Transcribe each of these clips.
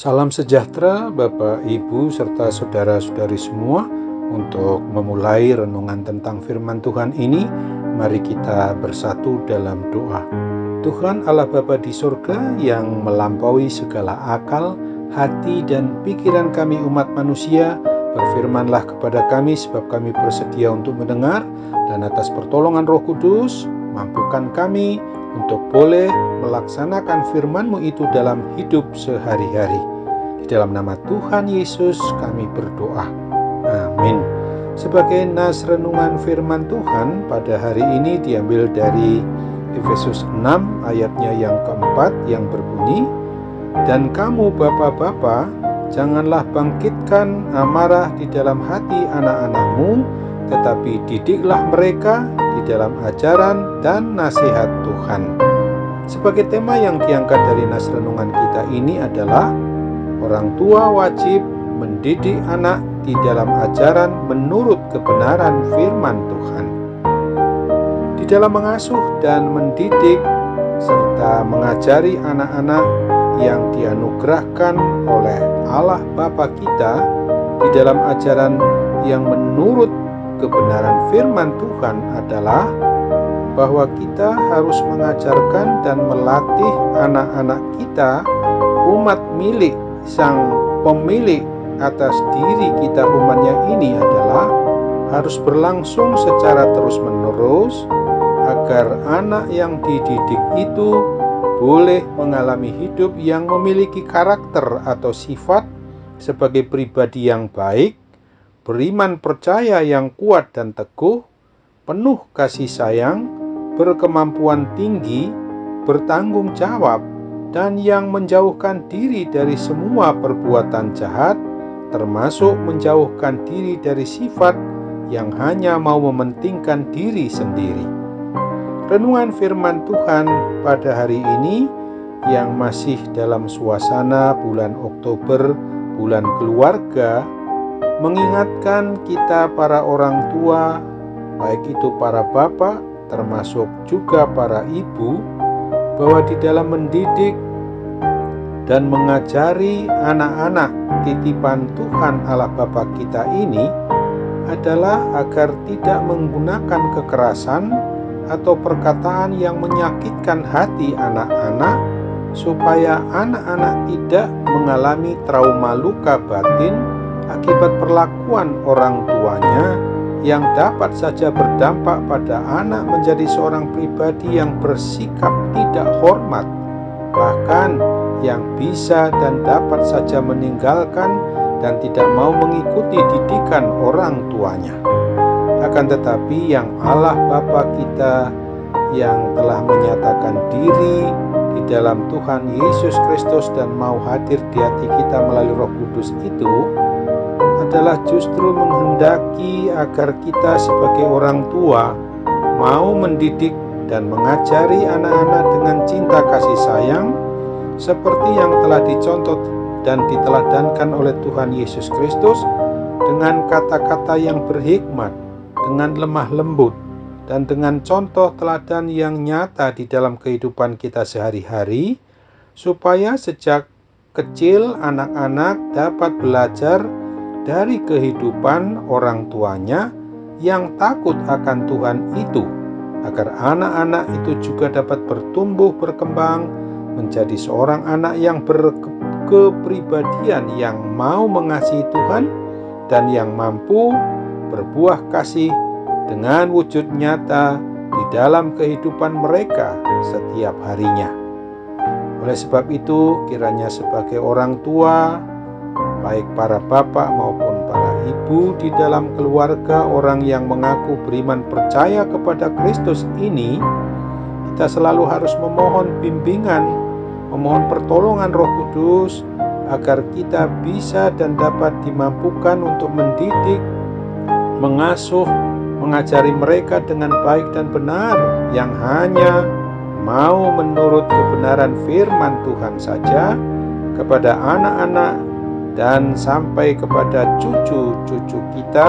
Salam sejahtera Bapak, Ibu, serta saudara-saudari semua. Untuk memulai renungan tentang firman Tuhan ini, mari kita bersatu dalam doa. Tuhan Allah Bapa di surga yang melampaui segala akal, hati, dan pikiran kami umat manusia, berfirmanlah kepada kami sebab kami bersedia untuk mendengar, dan atas pertolongan Roh Kudus, mampukan kami untuk boleh melaksanakan firman-Mu itu dalam hidup sehari-hari. Di dalam nama Tuhan Yesus kami berdoa. Amin. Sebagai nas renungan firman Tuhan pada hari ini diambil dari Efesus 6 ayatnya yang keempat yang berbunyi, "Dan kamu bapa-bapa, janganlah bangkitkan amarah di dalam hati anak-anakmu, tetapi didiklah mereka di dalam ajaran dan nasihat Tuhan." Sebagai tema yang diangkat dari nas renungan kita ini adalah orang tua wajib mendidik anak di dalam ajaran menurut kebenaran firman Tuhan. Di dalam mengasuh dan mendidik serta mengajari anak-anak yang dianugerahkan oleh Allah Bapa kita di dalam ajaran yang menurut kebenaran firman Tuhan adalah bahwa kita harus mengajarkan dan melatih anak-anak kita, umat milik Sang Pemilik atas diri kita umatnya ini adalah harus berlangsung secara terus-menerus agar anak yang dididik itu boleh mengalami hidup yang memiliki karakter atau sifat sebagai pribadi yang baik, beriman percaya yang kuat dan teguh, penuh kasih sayang, berkemampuan tinggi, bertanggung jawab, dan yang menjauhkan diri dari semua perbuatan jahat, termasuk menjauhkan diri dari sifat yang hanya mau mementingkan diri sendiri. Renungan firman Tuhan pada hari ini yang masih dalam suasana bulan Oktober, bulan keluarga, mengingatkan kita para orang tua, baik itu para bapak, termasuk juga para ibu, bahwa di dalam mendidik dan mengajari anak-anak titipan Tuhan Allah Bapa kita ini adalah agar tidak menggunakan kekerasan atau perkataan yang menyakitkan hati anak-anak, supaya anak-anak tidak mengalami trauma luka batin akibat perlakuan orang tuanya yang dapat saja berdampak pada anak menjadi seorang pribadi yang bersikap tidak hormat, bahkan yang bisa dan dapat saja meninggalkan dan tidak mau mengikuti didikan orang tuanya. Akan tetapi yang Allah Bapa kita yang telah menyatakan diri di dalam Tuhan Yesus Kristus dan mau hadir di hati kita melalui Roh Kudus itu adalah justru menghendaki agar kita sebagai orang tua mau mendidik dan mengajari anak-anak dengan cinta kasih sayang seperti yang telah dicontoh dan diteladankan oleh Tuhan Yesus Kristus, dengan kata-kata yang berhikmat, dengan lemah lembut, dan dengan contoh teladan yang nyata di dalam kehidupan kita sehari-hari, supaya sejak kecil anak-anak dapat belajar dari kehidupan orang tuanya yang takut akan Tuhan itu, agar anak-anak itu juga dapat bertumbuh berkembang menjadi seorang anak yang berkepribadian yang mau mengasihi Tuhan dan yang mampu berbuah kasih dengan wujud nyata di dalam kehidupan mereka setiap harinya. Oleh sebab itu, kiranya sebagai orang tua, baik para bapak maupun para ibu di dalam keluarga orang yang mengaku beriman percaya kepada Kristus ini, kita selalu harus memohon bimbingan, memohon pertolongan Roh Kudus agar kita bisa dan dapat dimampukan untuk mendidik, mengasuh, mengajari mereka dengan baik dan benar, yang hanya mau menurut kebenaran firman Tuhan saja kepada anak-anak dan sampai kepada cucu-cucu kita,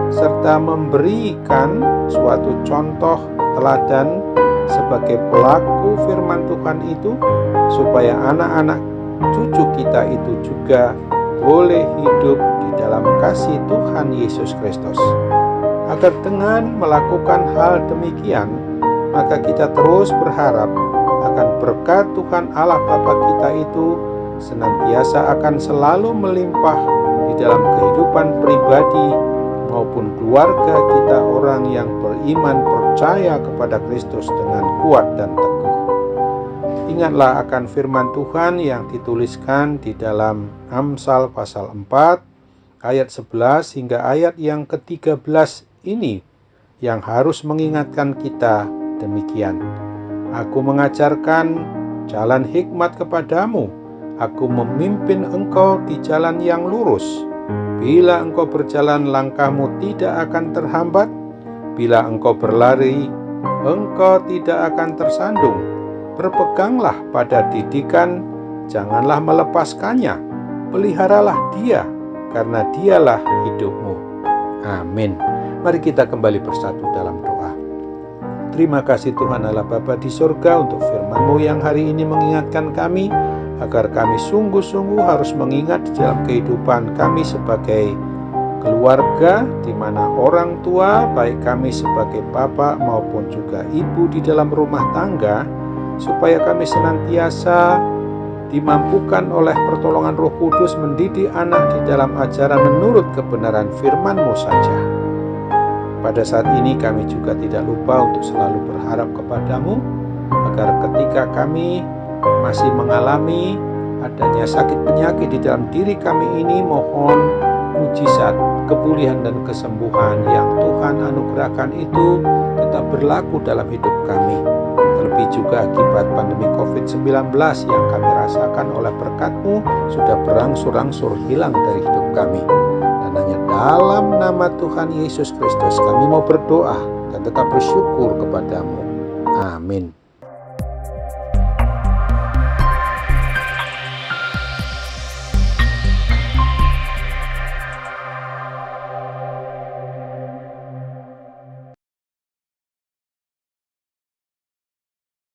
serta memberikan suatu contoh teladan sebagai pelaku firman Tuhan itu, supaya anak-anak cucu kita itu juga boleh hidup di dalam kasih Tuhan Yesus Kristus. Agar dengan melakukan hal demikian, maka kita terus berharap akan berkat Tuhan Allah Bapa kita itu senantiasa akan selalu melimpah di dalam kehidupan pribadi maupun keluarga kita, orang yang beriman percaya kepada Kristus dengan kuat dan teguh. Ingatlah akan firman Tuhan yang dituliskan di dalam Amsal pasal 4 ayat 11 hingga ayat yang ke-13 ini yang harus mengingatkan kita demikian. Aku mengajarkan jalan hikmat kepadamu, aku memimpin engkau di jalan yang lurus. Bila engkau berjalan, langkahmu tidak akan terhambat. Bila engkau berlari, engkau tidak akan tersandung. Berpeganglah pada didikan, janganlah melepaskannya. Peliharalah dia, karena dialah hidupmu. Amin. Mari kita kembali bersatu dalam doa. Terima kasih Tuhan Allah Bapa di surga untuk firman-Mu yang hari ini mengingatkan kami agar kami sungguh-sungguh harus mengingat di dalam kehidupan kami sebagai keluarga, di mana orang tua, baik kami sebagai bapak maupun juga ibu di dalam rumah tangga, supaya kami senantiasa dimampukan oleh pertolongan Roh Kudus mendidik anak di dalam ajaran menurut kebenaran firman-Mu saja. Pada saat ini kami juga tidak lupa untuk selalu berharap kepadamu, agar ketika kami masih mengalami adanya sakit penyakit di dalam diri kami ini, mohon mujizat, kepulihan dan kesembuhan yang Tuhan anugerahkan itu tetap berlaku dalam hidup kami. Terlebih juga akibat pandemi COVID-19 yang kami rasakan oleh berkat-Mu sudah berangsur-angsur hilang dari hidup kami. Dan hanya dalam nama Tuhan Yesus Kristus kami mau berdoa dan tetap bersyukur kepadamu. Amin.